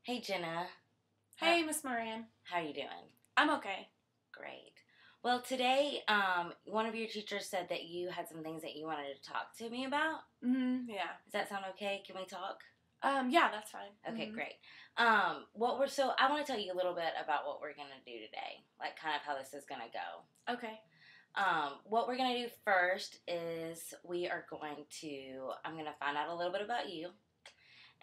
Hey, Jenna. Hey, Miss Moran. How you doing? I'm okay. Great. Well, today, one of your teachers said that you had some things that you wanted to talk to me about. Yeah. Does that sound okay? Can we talk? Yeah, that's fine. Okay, great. I want to tell you a little bit about what we're gonna do today, like kind of how this is gonna go. Okay. What we're gonna do first is I'm gonna find out a little bit about you.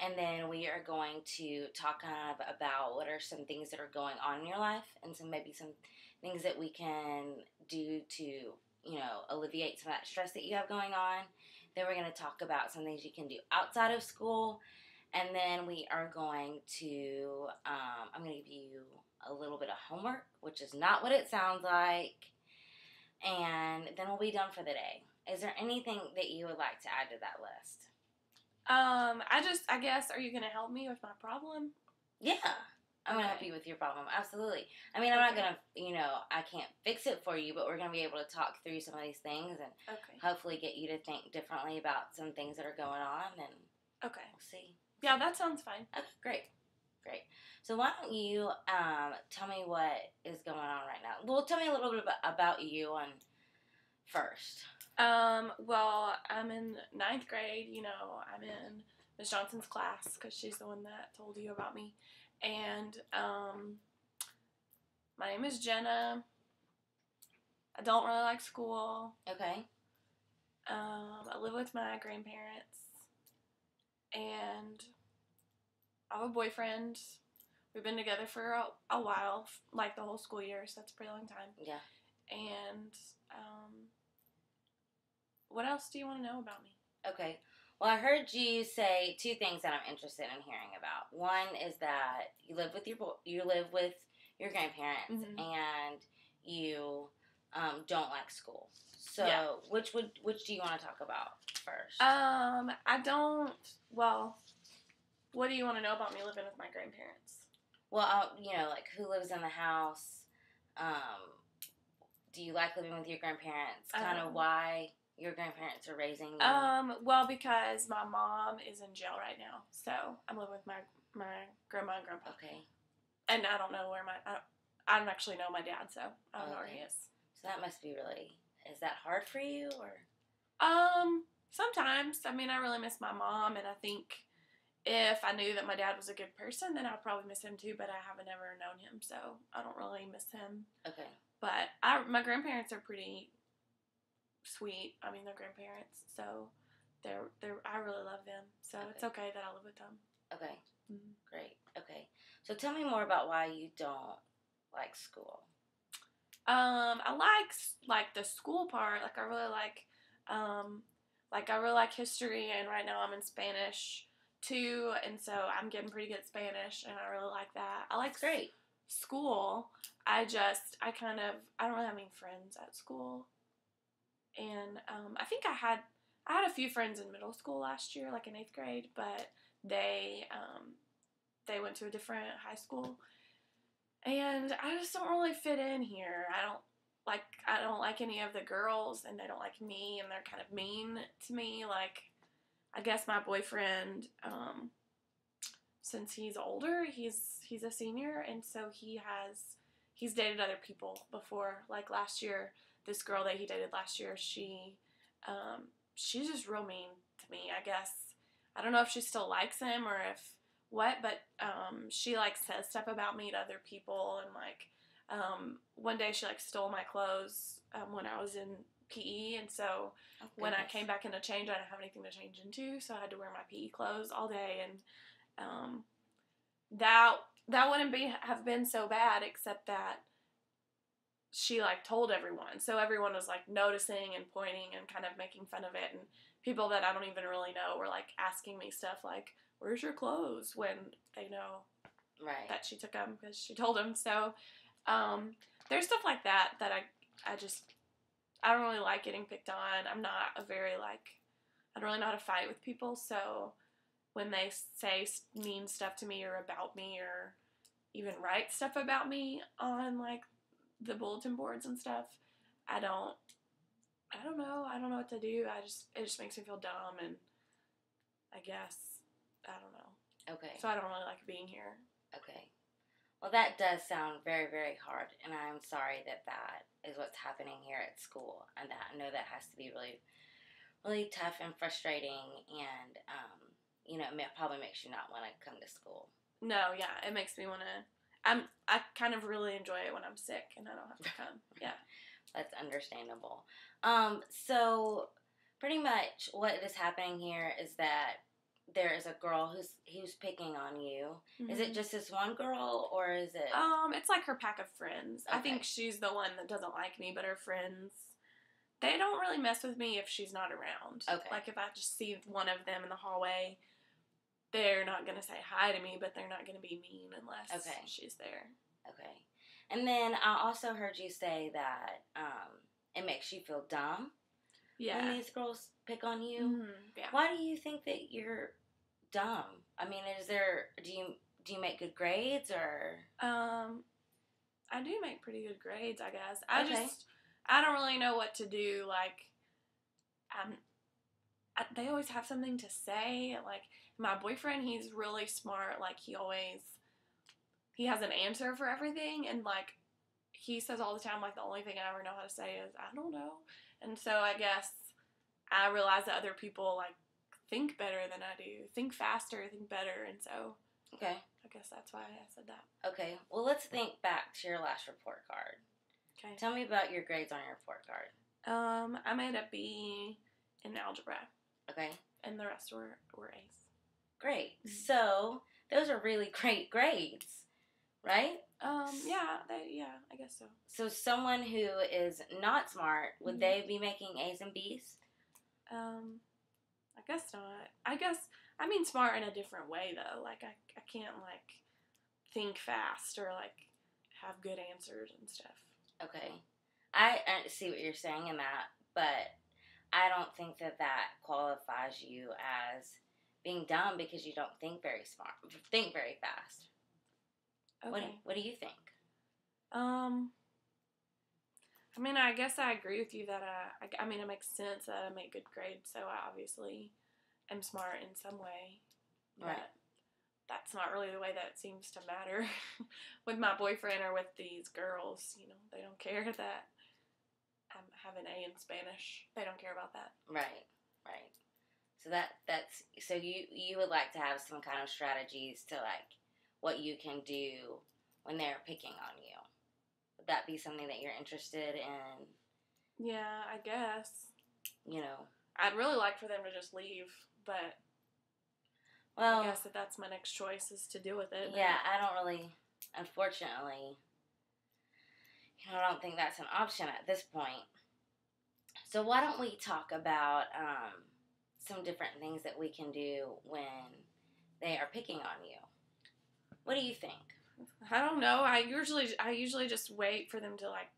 And then we are going to talk kind of about what are some things that are going on in your life and maybe some things that we can do to, alleviate some of that stress that you have going on. Then we're going to talk about some things you can do outside of school. And then we are going to, I'm going to give you a little bit of homework, which is not what it sounds like. And then we'll be done for the day. Is there anything that you would like to add to that list? I guess, are you going to help me with my problem? Yeah. I'm going to help you with your problem. Absolutely. I mean, I'm not going to, I can't fix it for you, but we're going to be able to talk through some of these things and hopefully get you to think differently about some things that are going on. And we'll see. Yeah, that sounds fine. Okay, great. So why don't you tell me what is going on right now? Well, tell me a little bit about you first. Well, I'm in 9th grade. I'm in Miss Johnson's class because she's the one that told you about me. And my name is Jenna. I don't really like school. Okay. I live with my grandparents. And I have a boyfriend. We've been together for a while, like the whole school year, so that's a pretty long time. Yeah. And what else do you want to know about me? Okay. Well, I heard you say two things that I'm interested in hearing about. One is that you live with your grandparents, and you don't like school. So, yeah. Which do you want to talk about first? I don't. Well, what do you want to know about me living with my grandparents? Well, like who lives in the house? Do you like living with your grandparents? Kind of why your grandparents are raising you? Well, because my mom is in jail right now, so I'm living with my grandma and grandpa. Okay. And I don't know where I don't actually know my dad, so I don't know where he is. So that must be really. Is that hard for you, or? Sometimes. I mean, I really miss my mom, and I think if I knew that my dad was a good person, then I'd probably miss him too. But I haven't ever known him, so I don't really miss him. Okay. But my grandparents are pretty sweet. I mean, they're grandparents, so I really love them. So it's okay that I live with them. Okay. Mm-hmm. Great. Okay. So tell me more about why you don't like school. I like the school part. Like I really like history, and right now I'm in Spanish too, and so I'm getting pretty good at Spanish, and I really like that. I like school. I don't really have any friends at school, and I think I had a few friends in middle school last year, like in 8th grade, but they went to a different high school, and I just don't really fit in here. I don't like any of the girls, and they don't like me, and they're kind of mean to me. Like, I guess my boyfriend, since he's older, he's a senior, and so he's dated other people before. Like last year, this girl that he dated last year, she's just real mean to me, I guess. I don't know if she still likes him or if what, but she like says stuff about me to other people, and like one day she like stole my clothes when I was in PE, and so when I came back in to change, I didn't have anything to change into, so I had to wear my PE clothes all day, and that wouldn't have been so bad, except that she like told everyone, so everyone was like noticing and pointing and kind of making fun of it, and people that I don't even really know were like asking me stuff like, "Where's your clothes?" when they know that she took them because she told them. So there's stuff like that I don't really like getting picked on. I'm not I don't really know how to fight with people, so when they say mean stuff to me or about me or even write stuff about me on like the bulletin boards and stuff, I don't know what to do. It just makes me feel dumb, and I guess I don't know. Okay. So I don't really like being here. Okay. Well, that does sound very, very hard, and I'm sorry that that is what's happening here at school, and that I know that has to be really, really tough and frustrating, and it probably makes you not want to come to school. No, yeah, it makes me want to. I kind of really enjoy it when I'm sick and I don't have to come. Yeah. That's understandable. So pretty much what is happening here is that there is a girl who's picking on you. Mm-hmm. Is it just this one girl, or is it? It's like her pack of friends. Okay. I think she's the one that doesn't like me, but her friends, they don't really mess with me if she's not around. Okay. Like if I just see one of them in the hallway, they're not going to say hi to me, but they're not going to be mean unless she's there. Okay. And then I also heard you say that it makes you feel dumb when these girls pick on you. Mm-hmm. Yeah. Why do you think that you're dumb? I mean, do you make good grades or? I do make pretty good grades, I guess. I don't really know what to do. Like, they always have something to say. Like, my boyfriend, he's really smart. Like, he has an answer for everything. And, like, he says all the time, like, the only thing I ever know how to say is, I don't know. And so I guess I realize that other people, like, think better than I do. Think faster, think better. And so okay, I guess that's why I said that. Okay. Well, let's think back to your last report card. Okay. Tell me about your grades on your report card. I made a B in algebra. Okay. And the rest were A's. Great. Mm-hmm. So those are really great grades, right? Yeah, I guess so. So someone who is not smart, would they be making A's and B's? I guess not. I mean smart in a different way though. Like I can't like think fast or like have good answers and stuff. Okay. I see what you're saying in that, but I don't think that qualifies you as being dumb because you don't think very fast. Okay. What do you think? I mean, I guess I agree with you that I mean, it makes sense that I make good grades, so I obviously am smart in some way. Right. But that's not really the way that it seems to matter with my boyfriend or with these girls. You know, they don't care that I have an A in Spanish. They don't care about that. Right. So so you would like to have some kind of strategies to like what you can do when they're picking on you. Would that be something that you're interested in? Yeah, I guess. You know. I'd really like for them to just leave, but I guess that's my next choice is to deal with it. Yeah, I don't really, unfortunately, I don't think that's an option at this point. So why don't we talk about some different things that we can do when they are picking on you? What do you think? I don't know. I usually just wait for them to like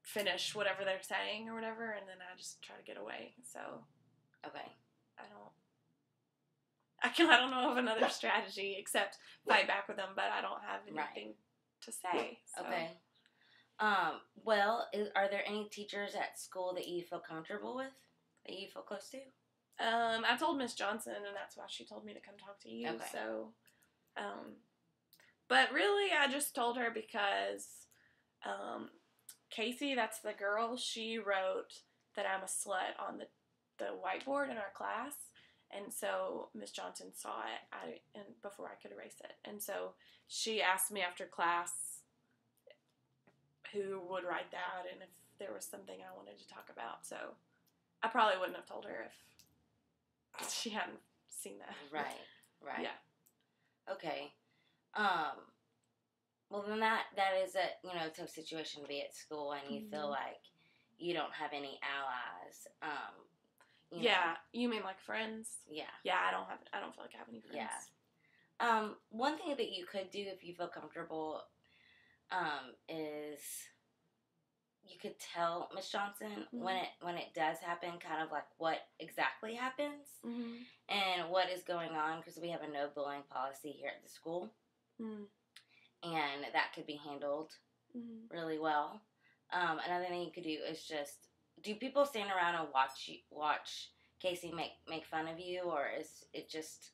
finish whatever they're saying or whatever, and then I just try to get away. So okay, I don't know of another strategy except fight back with them, but I don't have anything to say. So. Okay. Well, are there any teachers at school that you feel comfortable with, that you feel close to? I told Miss Johnson, and that's why she told me to come talk to you. Okay. So, but really, I just told her because Casey, that's the girl, she wrote that I'm a slut on the whiteboard in our class. And so Miss Johnson saw it and before I could erase it. And so she asked me after class who would write that and if there was something I wanted to talk about. So I probably wouldn't have told her if she hadn't seen that. Right. Yeah. Okay. Well, then that is a tough situation to be at school and you feel like you don't have any allies. Yeah, you mean like friends? Yeah. Yeah, I don't feel like I have any friends. Yeah. One thing that you could do if you feel comfortable, is you could tell Miss Johnson when it does happen, kind of like what exactly happens and what is going on, because we have a no bullying policy here at the school, and that could be handled really well. Another thing you could do is just. Do people stand around and watch Casey make fun of you, or is it just?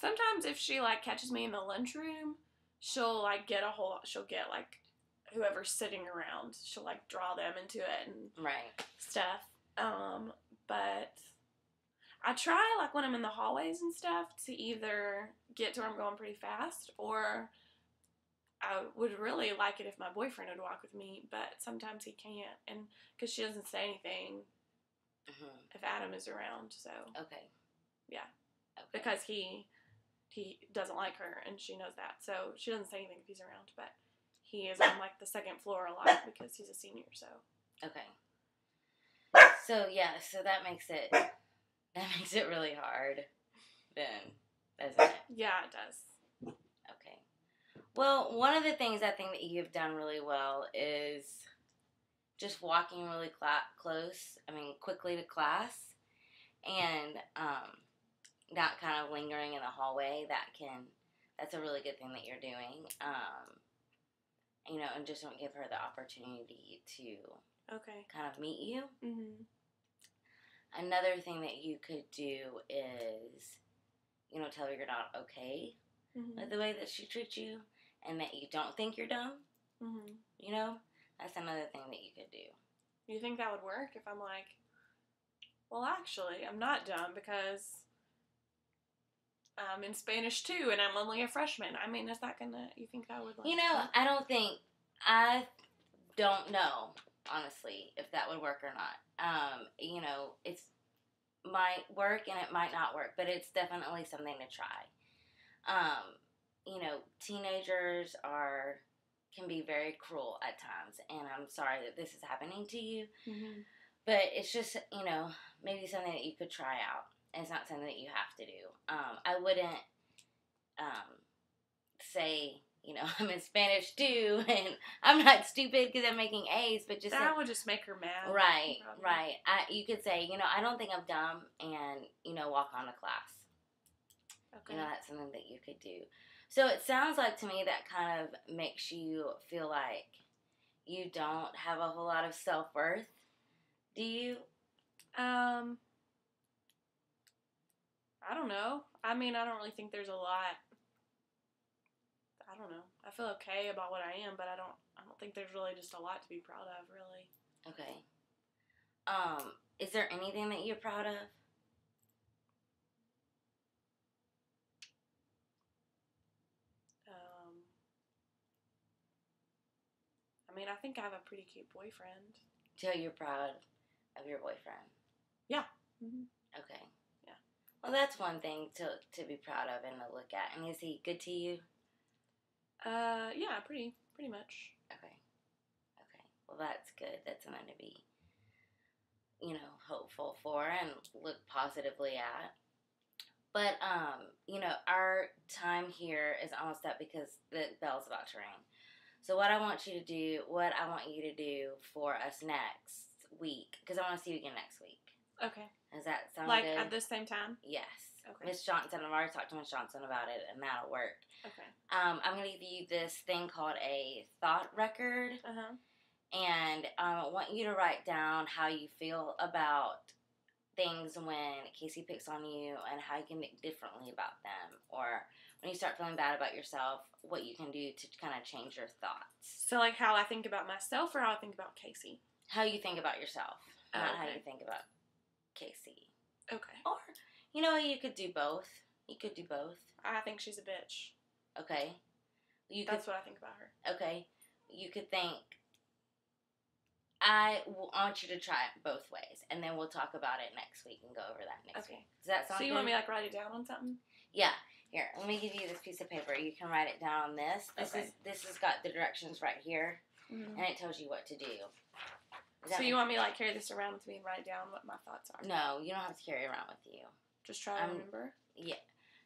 Sometimes if she, like, catches me in the lunchroom, she'll, like, she'll get, like, whoever's sitting around, she'll, like, draw them into it and Right. stuff. But I try, like, when I'm in the hallways and stuff, to either get to where I'm going pretty fast, or I would really like it if my boyfriend would walk with me, but sometimes he can't, and because she doesn't say anything if Adam is around, so. Okay. Yeah. Okay. Because he doesn't like her, and she knows that, so she doesn't say anything if he's around, but he is on, like, the second floor a lot because he's a senior, so. Okay. So, yeah, so that makes it really hard, then, doesn't it? Yeah, it does. Okay. Well, one of the things I think that you've done really well is just walking really quickly to class, and not kind of lingering in the hallway. That's a really good thing that you're doing. And just don't give her the opportunity to kind of meet you. Mm-hmm. Another thing that you could do is, tell her you're not okay with the way that she treats you, and that you don't think you're dumb. Mm-hmm. That's another thing that you could do. You think that would work if I'm like, well, actually, I'm not dumb because I'm in Spanish too, and I'm only a freshman. I mean, is that you think that would, like, work? I don't know, honestly, if that would work or not. It might work and it might not work, but it's definitely something to try. Teenagers can be very cruel at times, and I'm sorry that this is happening to you, but it's just, maybe something that you could try out. It's not something that you have to do. I wouldn't say, I'm in Spanish too, and I'm not stupid because I'm making A's, but just that would just make her mad. Right, probably. Right. You could say, I don't think I'm dumb, and, walk on to class. Okay. That's something that you could do. So it sounds like to me that kind of makes you feel like you don't have a whole lot of self-worth. Do you? I don't know. I mean, I don't really think there's a lot. I don't know. I feel okay about what I am, but I don't think there's really just a lot to be proud of, really. Okay. Is there anything that you're proud of? I mean, I think I have a pretty cute boyfriend. So you're proud of your boyfriend? Yeah. Mm-hmm. Okay. Yeah. Well, that's one thing to be proud of and to look at. And is he good to you? Yeah, pretty much. Okay. Well, that's good. That's something to be, hopeful for and look positively at. But, our time here is almost up because the bell's about to ring. So what I want you to do for us next week, because I want to see you again next week. Okay. Does that sound good? Like at the same time? Yes. Okay. Miss Johnson, I've already talked to Miss Johnson about it, and that'll work. Okay. I'm going to give you this thing called a thought record. Uh-huh. And I want you to write down how you feel about things when Casey picks on you and how you can think differently about them. Or when you start feeling bad about yourself, what you can do to kind of change your thoughts. So, like, how I think about myself or how I think about Casey? How you think about yourself, not how you think about Casey. Okay. Or, you could do both. I think she's a bitch. Okay. That's what I think about her. Okay. You could think, I want you to try it both ways, and then we'll talk about it next week and go over that next week. Does that sound good? So you want me to, write it down on something? Yeah. Here, let me give you this piece of paper. You can write it down on this. This has got the directions right here, and it tells you what to do. So you want me to, carry this around with me and write down what my thoughts are? No, you don't have to carry it around with you. Just try to remember? Yeah.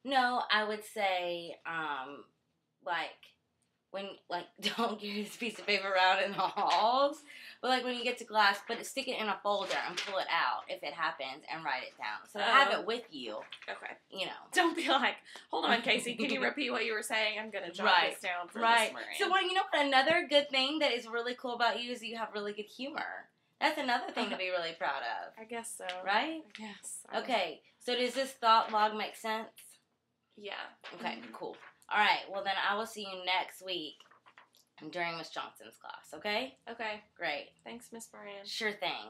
No, I would say, don't carry this piece of paper around in the halls. But, when you get to class, stick it in a folder and pull it out if it happens and write it down. So have it with you. Okay. Don't be like, hold on, Casey, can you repeat what you were saying? I'm going to jot this down for this morning. So, what another good thing that is really cool about you is that you have really good humor. That's another thing to be really proud of. I guess so. Right? I guess. Okay, so does this thought log make sense? Yeah. Okay, cool. All right, well then I will see you next week during Miss Johnson's class, okay? Okay. Great. Thanks, Miss Moran. Sure thing.